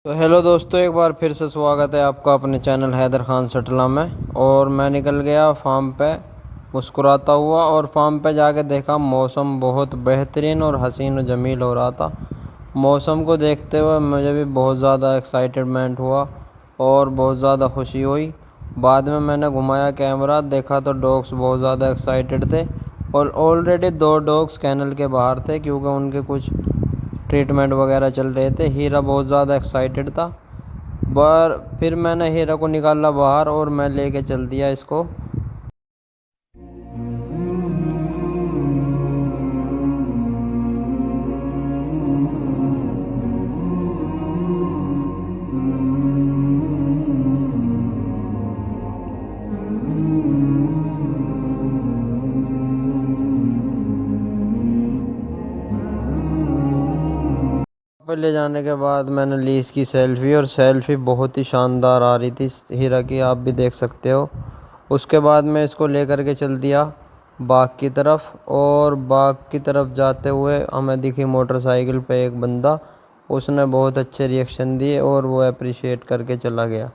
तो हेलो दोस्तों, एक बार फिर से स्वागत है आपका अपने चैनल हैदर खान सटला में। और मैं निकल गया फार्म पे मुस्कुराता हुआ, और फार्म पे जाके देखा मौसम बहुत बेहतरीन और हसीन और जमील हो रहा था। मौसम को देखते हुए मुझे भी बहुत ज़्यादा एक्साइटमेंट हुआ और बहुत ज़्यादा खुशी हुई। बाद में मैंने घुमाया कैमरा, देखा तो डॉग्स बहुत ज़्यादा एक्साइटेड थे और ऑलरेडी दो डॉग्स कैनल के बाहर थे क्योंकि उनके कुछ ट्रीटमेंट वगैरह चल रहे थे। हीरा बहुत ज़्यादा एक्साइटेड था। पर फिर मैंने हीरा को निकाला बाहर और मैं लेके चल दिया इसको। पे ले जाने के बाद मैंने ली इसकी सेल्फी, और सेल्फी बहुत ही शानदार आ रही थी हीरा की, आप भी देख सकते हो। उसके बाद मैं इसको लेकर के चल दिया बाग की तरफ, और बाग की तरफ जाते हुए हमें दिखी मोटरसाइकिल पे एक बंदा। उसने बहुत अच्छे रिएक्शन दिए और वो अप्रिशिएट करके चला गया।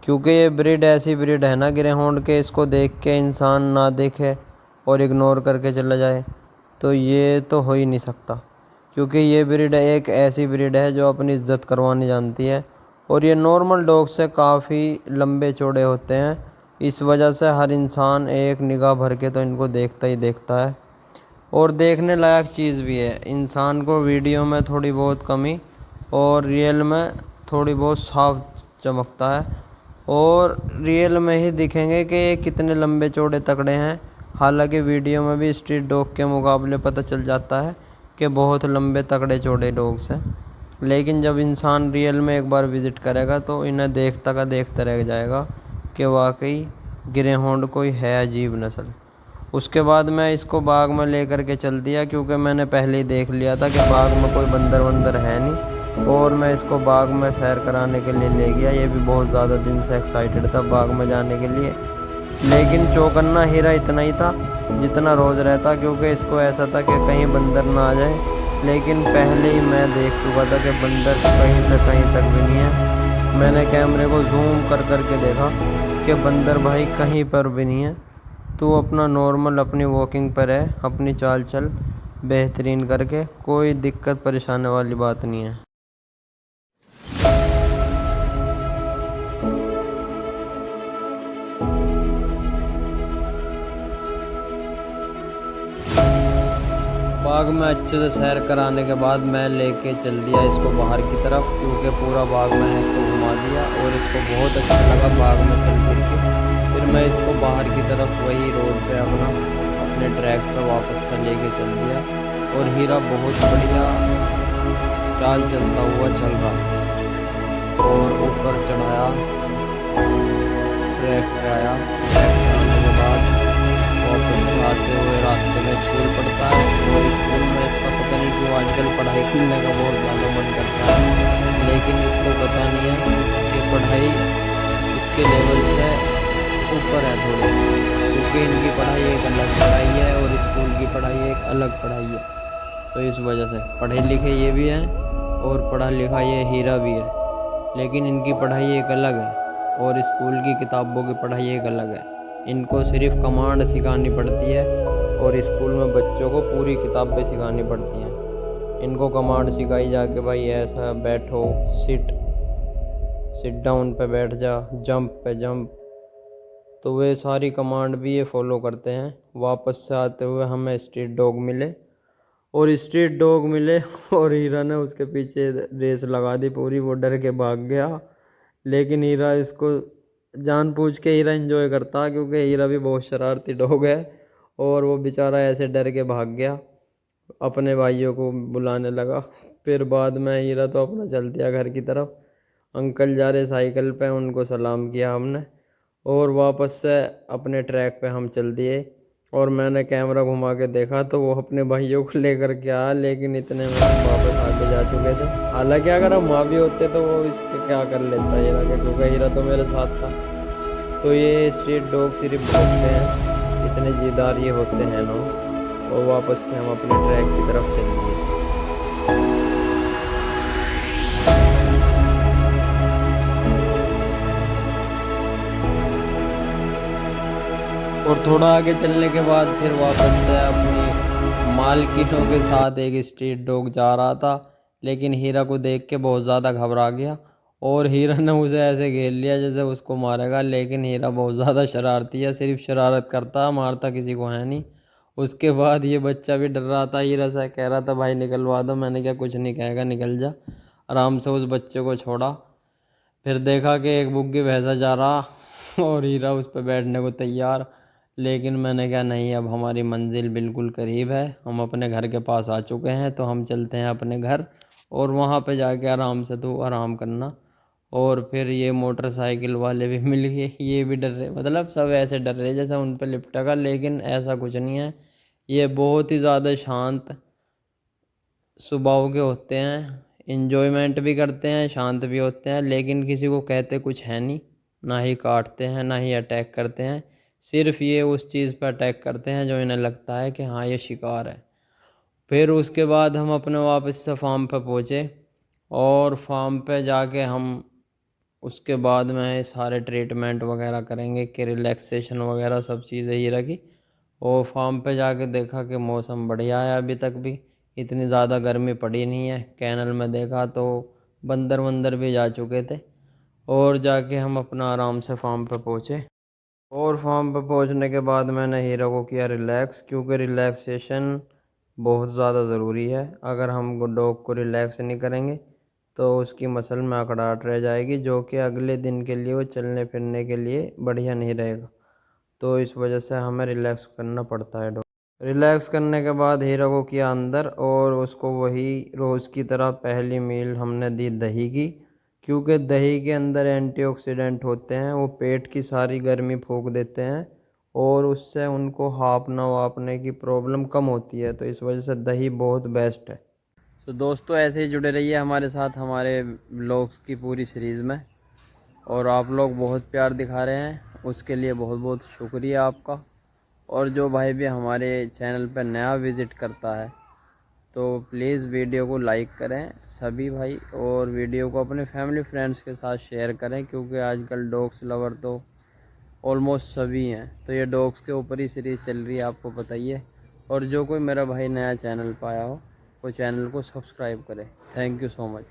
क्योंकि ये ब्रीड ऐसी ब्रीड है ना ग्रेहाउंड के, इसको देख के इंसान ना देखे और इग्नोर करके चला जाए तो ये तो हो ही नहीं सकता। क्योंकि ये ब्रीड एक ऐसी ब्रीड है जो अपनी इज्जत करवानी जानती है, और ये नॉर्मल डॉग से काफ़ी लंबे चौड़े होते हैं। इस वजह से हर इंसान एक निगाह भर के तो इनको देखता ही देखता है। और देखने लायक चीज़ भी है। इंसान को वीडियो में थोड़ी बहुत कमी और रियल में थोड़ी बहुत साफ चमकता है, और रियल में ही दिखेंगे कि ये कितने लंबे चौड़े तगड़े हैं। हालांकि वीडियो में भी स्ट्रीट डॉग के मुकाबले पता चल जाता है कि बहुत लंबे तगड़े चौड़े डॉग्स हैं। लेकिन जब इंसान रियल में एक बार विज़िट करेगा तो इन्हें देखता का देखता रह जाएगा कि वाकई ग्रेहाउंड कोई है अजीब नस्ल। उसके बाद मैं इसको बाग में लेकर के चल दिया, क्योंकि मैंने पहले ही देख लिया था कि बाग में कोई बंदर वंदर है नहीं, और मैं इसको बाग में सैर कराने के लिए ले गया। ये भी बहुत ज़्यादा दिन से एक्साइटेड था बाग में जाने के लिए। लेकिन चौकन्ना हीरा इतना ही था जितना रोज़ रहता, क्योंकि इसको ऐसा था कि कहीं बंदर ना आ जाए। लेकिन पहले ही मैं देख चुका था कि बंदर कहीं से कहीं तक भी नहीं है। मैंने कैमरे को जूम कर करके देखा कि बंदर भाई कहीं पर भी नहीं है। तू अपना नॉर्मल अपनी वॉकिंग पर है, अपनी चाल चल बेहतरीन करके, कोई दिक्कत परेशानी वाली बात नहीं है। बाग में अच्छे से सैर कराने के बाद मैं लेके चल दिया इसको बाहर की तरफ, क्योंकि पूरा बाग मैंने इसको घुमा दिया और इसको बहुत अच्छा लगा बाग में चल फिर के। फिर मैं इसको बाहर की तरफ वही रोड पे अपने ट्रैक पे वापस से लेके चल दिया, और हीरा बहुत बढ़िया चाल चलता हुआ चल रहा और ऊपर चढ़ाया, ट्रैक पे आया। ट्रैक पे आने के बाद वापस आते हुए रास्ते में स्कूल पढ़ता है, और स्कूल में इसका पता नहीं क्यों आजकल पढ़ाई करने का बहुत ज़्यादा मन करता है। लेकिन इसको पता नहीं है कि पढ़ाई इसके लेवल से ऊपर है थोड़ी, क्योंकि इनकी पढ़ाई एक अलग पढ़ाई है और स्कूल की पढ़ाई एक अलग पढ़ाई है। तो इस वजह से पढ़े लिखे ये भी हैं और पढ़ा लिखा ये हीरा भी है, लेकिन इनकी पढ़ाई एक अलग है और स्कूल की किताबों की पढ़ाई एक अलग है। इनको सिर्फ कमांड सिखानी पड़ती है, और स्कूल में बच्चों को पूरी किताबें सिखानी पड़ती हैं। इनको कमांड सिखाई जाके भाई ऐसा बैठो, सिट डाउन पे बैठ जा, जंप पे जंप, तो वे सारी कमांड भी ये फॉलो करते हैं। वापस से आते हुए हमें स्ट्रीट डॉग मिले, और हीरा ने उसके पीछे रेस लगा दी पूरी, वो डर के भाग गया। लेकिन हीरा इसको जानबूझ के हीरा एंजॉय करता, क्योंकि हीरा भी बहुत शरारती डॉग है, और वो बेचारा ऐसे डर के भाग गया, अपने भाइयों को बुलाने लगा। फिर बाद में हीरा तो अपना चल दिया घर की तरफ। अंकल जा रहे साइकिल पे, उनको सलाम किया हमने, और वापस से अपने ट्रैक पे हम चल दिए। और मैंने कैमरा घुमा के देखा तो वो अपने भाइयों को लेकर के आया, लेकिन इतने में हम वापस आके जा चुके थे। हालांकि अगर हम वहाँ भी होते तो वो इसके क्या कर लेता हीरा के, क्योंकि हीरा तो मेरे साथ था। तो ये स्ट्रीट डॉग सिर्फ भौंकते हैं, इतने जिद्दार ये होते हैं ना। और वापस से हम अपने ट्रैक की तरफ चल दिए। और थोड़ा आगे चलने के बाद फिर वापस से अपनी मालकिनों के साथ एक स्ट्रीट डॉग जा रहा था, लेकिन हीरा को देख के बहुत ज़्यादा घबरा गया और हीरा ने उसे ऐसे घेर लिया जैसे उसको मारेगा। लेकिन हीरा बहुत ज़्यादा शरारती है, सिर्फ शरारत करता, मारता किसी को है नहीं। उसके बाद ये बच्चा भी डर रहा था, हीरा से कह रहा था भाई निकलवा दो। मैंने क्या, कुछ नहीं कहेगा, निकल जा। आराम से उस बच्चे को छोड़ा। फिर देखा कि एक बुग्गी भैंसा जा रहा और हीरा उस पर बैठने को तैयार। लेकिन मैंने कहा नहीं, अब हमारी मंजिल बिल्कुल करीब है, हम अपने घर के पास आ चुके हैं, तो हम चलते हैं अपने घर और वहाँ पे जाके आराम से तू आराम करना। और फिर ये मोटरसाइकिल वाले भी मिल गए, ये भी डर रहे, मतलब सब ऐसे डर रहे जैसे उन पर लिपटेगा, लेकिन ऐसा कुछ नहीं है। ये बहुत ही ज़्यादा शांत स्वभाव के होते हैं, इंजॉयमेंट भी करते हैं, शांत भी होते हैं, लेकिन किसी को कहते कुछ है नहीं, ना ही काटते हैं ना ही अटैक करते हैं। सिर्फ ये उस चीज़ पर अटैक करते हैं जो इन्हें लगता है कि हाँ ये शिकार है। फिर उसके बाद हम अपने वापस से फार्म पे पहुँचे और फार्म पे जाके हम उसके बाद में सारे ट्रीटमेंट वगैरह करेंगे कि रिलैक्सेशन वगैरह सब चीज़ें ही रखी। और फार्म पे जाके देखा कि मौसम बढ़िया है, अभी तक भी इतनी ज़्यादा गर्मी पड़ी नहीं है। कैनल में देखा तो बंदर वंदर भी जा चुके थे। और जाके हम अपना आराम से फार्म पे पहुँचे और फार्म पे पहुँचने के बाद मैंने हीरो को किया रिलैक्स, क्योंकि रिलैक्सेशन बहुत ज़्यादा ज़रूरी है। अगर हम डॉग को रिलैक्स नहीं करेंगे तो उसकी मसल में अकड़ाहट रह जाएगी, जो कि अगले दिन के लिए वो चलने फिरने के लिए बढ़िया नहीं रहेगा। तो इस वजह से हमें रिलैक्स करना पड़ता है डॉग। रिलैक्स करने के बाद हीरो को किया अंदर और उसको वही रोज़ की तरह पहली मील हमने दी दही की, क्योंकि दही के अंदर एंटीऑक्सीडेंट होते हैं, वो पेट की सारी गर्मी फूंक देते हैं और उससे उनको हाँफना वापने की प्रॉब्लम कम होती है। तो इस वजह से दही बहुत बेस्ट है। तो दोस्तों ऐसे ही जुड़े रहिए हमारे साथ हमारे व्लॉग्स की पूरी सीरीज़ में। और आप लोग बहुत प्यार दिखा रहे हैं, उसके लिए बहुत बहुत शुक्रिया आपका। और जो भाई भी हमारे चैनल पर नया विज़िट करता है तो प्लीज़ वीडियो को लाइक करें सभी भाई, और वीडियो को अपने फैमिली फ्रेंड्स के साथ शेयर करें, क्योंकि आजकल डॉग्स लवर तो ऑलमोस्ट सभी हैं। तो ये डॉग्स के ऊपर ही सीरीज़ चल रही है, आपको बताइए। और जो कोई मेरा भाई नया चैनल पाया हो वो चैनल को सब्सक्राइब करें। Thank you so much.